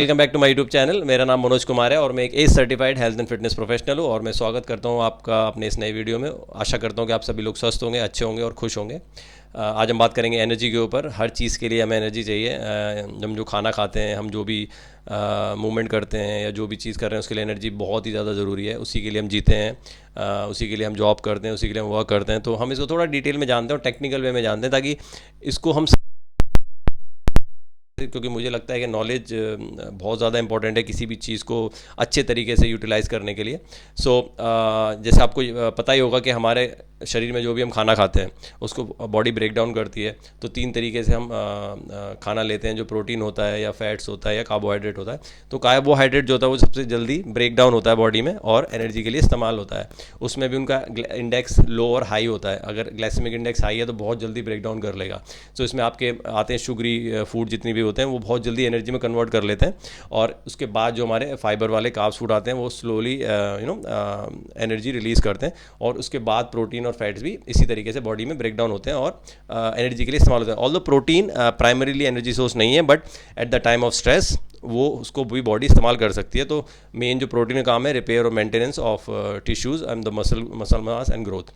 Welcome back to my YouTube channel. मेरा नाम मनोज कुमार है और मैं एक ACE certified health and fitness professional हूँ और मैं स्वागत करता हूँ आपका अपने इस नए वीडियो में। आशा करता हूँ कि आप सभी लोग स्वस्थ होंगे, अच्छे होंगे और खुश होंगे। आज हम बात करेंगे एनर्जी के ऊपर। हर चीज़ के लिए हमें एनर्जी चाहिए। हम जो खाना खाते हैं, हम जो भी मूवमेंट करते हैं या जो भी चीज़ कर रहे हैं, उसके लिए एनर्जी बहुत ही ज़्यादा ज़रूरी है। उसी के लिए हम जीते हैं, उसी के लिए हम जॉब करते हैं, उसी के लिए हम वर्क करते हैं। तो हम इसको थोड़ा डिटेल में जानते हैं और टेक्निकल वे में जानते हैं, ताकि इसको हम, क्योंकि मुझे लगता है कि नॉलेज बहुत ज़्यादा इंपॉर्टेंट है किसी भी चीज़ को अच्छे तरीके से यूटिलाइज़ करने के लिए। जैसे आपको पता ही होगा कि हमारे शरीर में जो भी हम खाना खाते हैं उसको बॉडी ब्रेक डाउन करती है। तो 3 तरीके से हम खाना लेते हैं, जो प्रोटीन होता है या फैट्स होता है या कार्बोहाइड्रेट होता है। तो कार्बोहाइड्रेट जो होता है वो सबसे जल्दी ब्रेक डाउन होता है बॉडी में और एनर्जी के लिए इस्तेमाल होता है। उसमें भी उनका इंडेक्स लो और हाई होता है। अगर ग्लाइसेमिक इंडेक्स हाई है तो बहुत जल्दी ब्रेक डाउन कर लेगा। तो इसमें आपके आते हैं शुगरी फूड जितनी भी होते हैं, वो बहुत जल्दी एनर्जी में कन्वर्ट कर लेते हैं। और उसके बाद जो हमारे फाइबर वाले कार्ब्स फूड आते हैं, वो स्लोली एनर्जी रिलीज़ करते हैं। और उसके बाद प्रोटीन और फैट्स भी इसी तरीके से बॉडी में ब्रेक डाउन होते हैं और एनर्जी के लिए इस्तेमाल होते हैं। Although protein primarily energy source नहीं है, but at the time of stress वो उसको भी बॉडी इस्तेमाल कर सकती है। तो मेन जो प्रोटीन का काम है, रिपेयर और maintenance of tissues and the muscle mass and growth.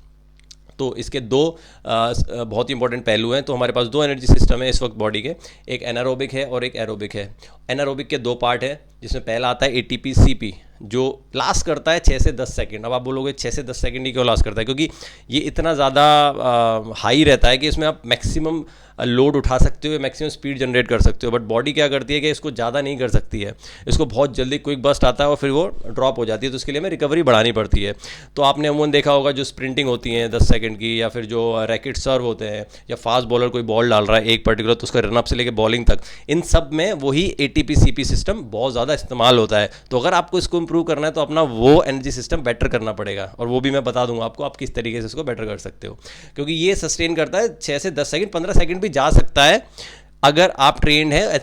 तो इसके दो बहुत ही इंपॉर्टेंट पहलू हैं। तो हमारे पास 2 एनर्जी सिस्टम है इस वक्त बॉडी के, एक एनारोबिक है और एक एरोबिक है। एनारोबिक के 2 पार्ट है, जिसमें पहला आता है ATP CP, जो लास्ट करता है 6 से 10 सेकंड। अब आप बोलोगे 6 से 10 सेकंड ही क्यों लास्ट करता है? क्योंकि ये इतना ज़्यादा हाई रहता है कि इसमें आप मैक्सिमम लोड उठा सकते हो, मैक्सिमम स्पीड जनरेट कर सकते हो। बट बॉडी क्या करती है कि इसको ज़्यादा नहीं कर सकती है, इसको बहुत जल्दी क्विक बस्ट आता है और फिर वो ड्रॉप हो जाती है। तो इसके लिए हमें रिकवरी बढ़ानी पड़ती है। तो आपने अमूमन देखा होगा जो स्प्रिंटिंग होती है 10 सेकंड की, या फिर जो रैकेट सर्व होते हैं, या फास्ट बॉलर कोई बॉल डाल रहा है एक पर्टिकुलर, तो उसका रनअप से लेकर बॉलिंग तक, इन सब में वही ATP CP सिस्टम बहुत ज़्यादा इस्तेमाल होता है। तो अगर आपको इसको इंप्रूव करना है तो अपना वो एनर्जी सिस्टम बेटर करना पड़ेगा, और वो भी मैं बता दूंगा आपको आप किस तरीके से इसको बेटर कर सकते हो। क्योंकि ये सस्टेन करता है 6 से 10 सेकंड, 15 सेकंड भी जा सकता है अगर आप ट्रेंड है।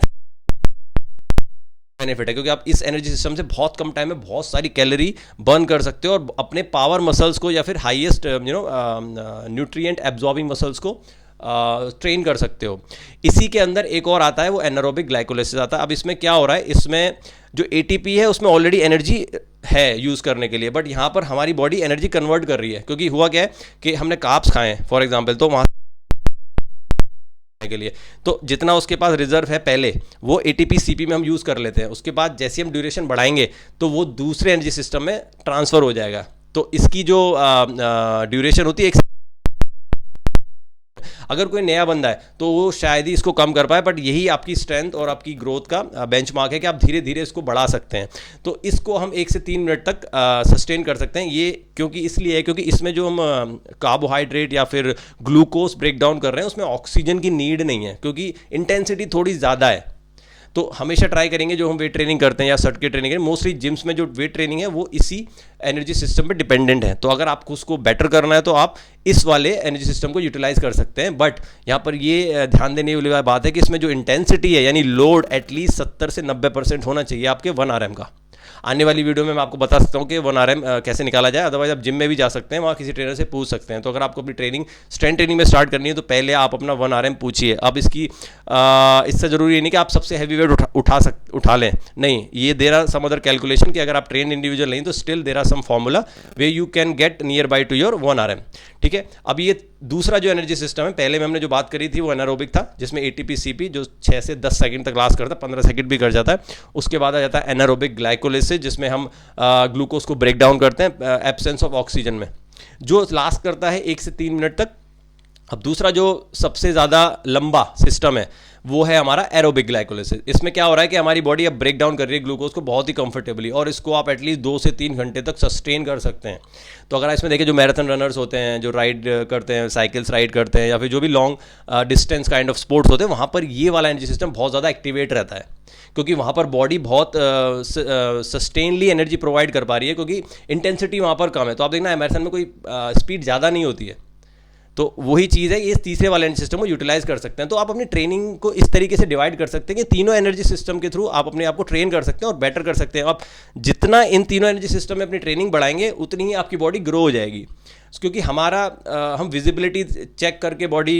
बेनिफिट है क्योंकि आप इस एनर्जी सिस्टम से बहुत कम टाइम में बहुत सारी कैलोरी बर्न कर सकते हो और अपने पावर मसल्स को या फिर हाईएस्ट न्यूट्रिएंट एब्जॉर्बिंग मसल्स को ट्रेन कर सकते हो। इसी के अंदर एक और आता है, वो एनारोबिक ग्लाइकोलाइसिस आता है। अब इसमें क्या हो रहा है, इसमें जो ATP है उसमें ऑलरेडी एनर्जी है यूज़ करने के लिए, बट यहाँ पर हमारी बॉडी एनर्जी कन्वर्ट कर रही है। क्योंकि हुआ क्या है कि हमने कार्ब्स खाए हैं फॉर एग्जांपल, तो वहाँ के लिए तो जितना उसके पास रिजर्व है पहले, वो ATP CP में हम यूज़ कर लेते हैं। उसके बाद जैसे हम ड्यूरेशन बढ़ाएंगे तो वो दूसरे एनर्जी सिस्टम में ट्रांसफ़र हो जाएगा। तो इसकी जो ड्यूरेशन होती है, अगर कोई नया बंदा है तो वो शायद ही इसको कम कर पाए, बट यही आपकी स्ट्रेंथ और आपकी ग्रोथ का बेंचमार्क है कि आप धीरे धीरे इसको बढ़ा सकते हैं। तो इसको हम 1 से 3 मिनट तक सस्टेन कर सकते हैं। ये क्योंकि इसलिए है क्योंकि इसमें जो हम कार्बोहाइड्रेट या फिर ग्लूकोज ब्रेक डाउन कर रहे हैं उसमें ऑक्सीजन की नीड नहीं है, क्योंकि इंटेंसिटी थोड़ी ज़्यादा है। तो हमेशा ट्राई करेंगे, जो हम वेट ट्रेनिंग करते हैं या सर्ट की ट्रेनिंग करें, मोस्टली जिम्स में जो वेट ट्रेनिंग है वो इसी एनर्जी सिस्टम पे डिपेंडेंट है। तो अगर आपको उसको बेटर करना है तो आप इस वाले एनर्जी सिस्टम को यूटिलाइज कर सकते हैं। बट यहाँ पर ये ध्यान देने वाली बात है कि इसमें जो इंटेंसिटी है, यानी लोड, एटलीस्ट 70 से 90% होना चाहिए आपके 1 RM का। आने वाली वीडियो में मैं आपको बता सकता हूँ कि 1 RM कैसे निकाला जाए। अदरवाइज आप जिम में भी जा सकते हैं, वहाँ किसी ट्रेनर से पूछ सकते हैं। तो अगर आपको अपनी ट्रेनिंग स्ट्रेंथ ट्रेनिंग में स्टार्ट करनी है तो पहले आप अपना 1 RM पूछिए। अब इससे ज़रूरी नहीं कि आप सबसे हैवी वेट उठा लें, नहीं। ये there are some other calculation कि अगर आप ट्रेन इंडिविजुअल नहीं तो still there are some formula way you can get near by to your 1 RM। ठीक है। अब ये दूसरा जो एनर्जी सिस्टम है, पहले में हमने जो बात करी थी वो एनारोबिक था, जिसमें ATP CP जो 6 से 10 सेकंड तक लास्ट करता है, 15 सेकंड भी कर जाता है। उसके बाद आ जाता है एनारोबिक ग्लाइकोलाइसिस, जिसमें हम ग्लूकोज को ब्रेक डाउन करते हैं एब्सेंस ऑफ ऑक्सीजन में, जो लास्ट करता है 1 से 3 मिनट तक। अब दूसरा जो सबसे ज़्यादा लंबा सिस्टम है वो है हमारा एरोबिक ग्लाइकोलाइसिस। इसमें क्या हो रहा है कि हमारी बॉडी अब ब्रेक डाउन कर रही है ग्लूकोज को बहुत ही कंफर्टेबली, और इसको आप एटलीस्ट 2 से 3 घंटे तक सस्टेन कर सकते हैं। तो अगर इसमें देखें, जो मैराथन रनर्स होते हैं, जो राइड करते हैं, साइकिल्स राइड करते हैं, या फिर जो भी long distance kind of sports होते हैं, वहाँ पर ये वाला एनर्जी सिस्टम बहुत ज़्यादा एक्टिवेट रहता है, क्योंकि वहाँ पर बॉडी बहुत सस्टेनली एनर्जी प्रोवाइड कर पा रही है, क्योंकि इंटेंसिटी वहाँ पर कम है। तो आप देखना मैराथन में कोई स्पीड ज़्यादा नहीं होती है। तो वही चीज़ है, ये तीसरे वाले एनर्जी सिस्टम को यूटिलाइज कर सकते हैं। तो आप अपनी ट्रेनिंग को इस तरीके से डिवाइड कर सकते हैं कि तीनों एनर्जी सिस्टम के थ्रू आप अपने आप को ट्रेन कर सकते हैं और बेटर कर सकते हैं। आप जितना इन तीनों एनर्जी सिस्टम में अपनी ट्रेनिंग बढ़ाएंगे उतनी ही आपकी बॉडी ग्रो हो जाएगी। क्योंकि हम विजिबिलिटी चेक करके बॉडी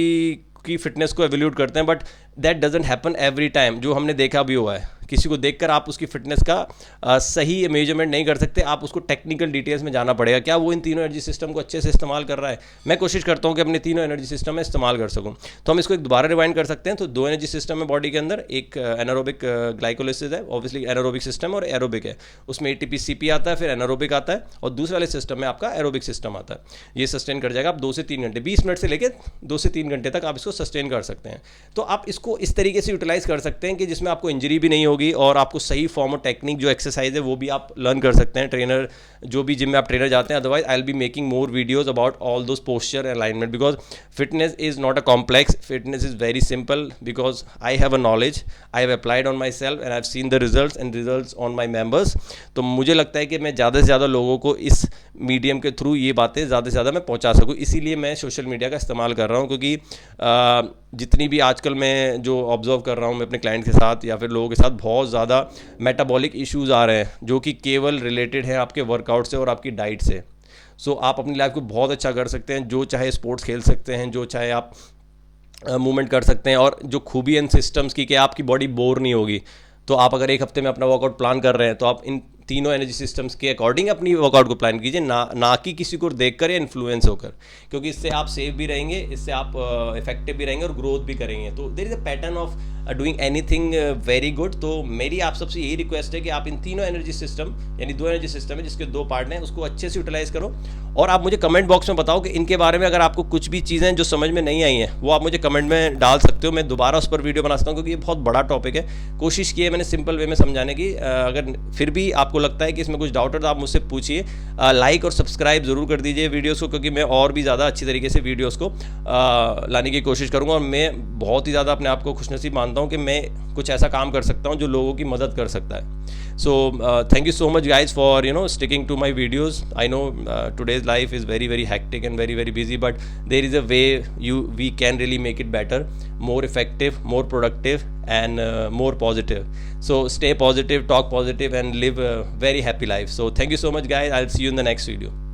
की फिटनेस को एवेल्यूट करते हैं, but that doesn't happen every time. जो हमने देखा भी हुआ है किसी को देखकर आप उसकी फिटनेस का सही मेजरमेंट नहीं कर सकते, आप उसको टेक्निकल डिटेल्स में जाना पड़ेगा, क्या वो इन तीनों एनर्जी सिस्टम को अच्छे से इस्तेमाल कर रहा है। मैं कोशिश करता हूँ कि अपने तीनों एनर्जी सिस्टम में इस्तेमाल कर सकूँ। तो हम इसको एक दोबारा रिवाइंड कर सकते हैं। तो 2 एनर्जी सिस्टम है बॉडी के अंदर, एक एनारोबिक ग्लाइकोलिसिस है, ऑब्वियसली एनारोबिक सिस्टम, और एरोबिक है, उसमें ATP CP आता है, फिर एनारोबिक आता है, और दूसरे वाले सिस्टम में आपका एरोबिक सिस्टम आता है। ये सस्टेन कर जाएगा आप 2 से 3 घंटे, 20 मिनट से लेकर 2 से 3 घंटे तक आप इसको सस्टेन कर सकते हैं। तो आप इसको इस तरीके से यूटिलाइज कर सकते हैं कि जिसमें आपको इंजरी भी नहीं होगी और आपको सही फॉर्म और टेक्निक जो एक्सरसाइज है वो भी आप लर्न कर सकते हैं। ट्रेनर जो भी जिम में आप ट्रेनर जाते हैं, otherwise I will be making more videos about all those posture and alignment, because fitness is not a complex, fitness is very simple, because I have a knowledge, I have applied on my self and I have seen the results and results on my members. तो मुझे लगता है कि मैं ज़्यादा से ज़्यादा लोगों को इस मीडियम के थ्रू ये बातें ज़्यादा से ज़्यादा मैं पहुंचा सकूं, इसीलिए मैं सोशल मीडिया का इस्तेमाल कर रहा हूं। क्योंकि जितनी भी आजकल मैं जो ऑब्जर्व कर रहा हूं मैं अपने क्लाइंट के साथ या फिर लोगों के साथ, बहुत ज़्यादा मेटाबॉलिक इश्यूज़ आ रहे हैं जो कि केवल रिलेटेड हैं आपके वर्कआउट से और आपकी डाइट से। सो आप अपनी लाइफ को बहुत अच्छा कर सकते हैं, जो चाहे स्पोर्ट्स खेल सकते हैं, जो चाहे आप मूवमेंट कर सकते हैं, और जो खूबी इन सिस्टम्स की कि आपकी बॉडी बोर नहीं होगी। तो आप अगर एक हफ्ते में अपना वर्कआउट प्लान कर रहे हैं तो आप इन तीनों एनर्जी सिस्टम्स के अकॉर्डिंग अपनी वर्कआउट को प्लान कीजिए, ना कि किसी को देखकर या इन्फ्लुएंस होकर, क्योंकि इससे आप सेफ भी रहेंगे, इससे आप इफेक्टिव भी रहेंगे और ग्रोथ भी करेंगे। तो there is a pattern of doing anything very good. तो मेरी आप सबसे यही रिक्वेस्ट है कि आप इन तीनों एनर्जी सिस्टम, यानी 2 एनर्जी सिस्टम है जिसके 2 पार्ट हैं, उसको अच्छे से यूटिलाइज करो। और आप मुझे कमेंट बॉक्स में बताओ कि इनके बारे में अगर आपको कुछ भी चीज़ें जो समझ में नहीं आई हैं वो आप मुझे कमेंट में डाल सकते हो, मैं दोबारा उस पर वीडियो बना सकता हूँ, क्योंकि ये बहुत बड़ा टॉपिक है। कोशिश की है मैंने सिंपल वे में समझाने की। अगर फिर भी आपको लगता है कि इसमें कुछ डाउट है तो आप मुझसे पूछिए। लाइक और सब्सक्राइब ज़रूर कर दीजिए वीडियोस को, क्योंकि मैं और भी ज़्यादा अच्छी तरीके से वीडियोस को लाने की कोशिश करूँगा। और मैं बहुत ही ज़्यादा अपने आप को खुशनसीब मानता हूँ कि मैं कुछ ऐसा काम कर सकता हूँ जो लोगों की मदद कर सकता है। So thank you so much guys for sticking to my videos. I know today's life is very very hectic and very very busy, but there is a way we can really make it better, more effective, more productive, and more positive. So stay positive, talk positive, and live a very happy life. So thank you so much guys. I'll see you in the next video.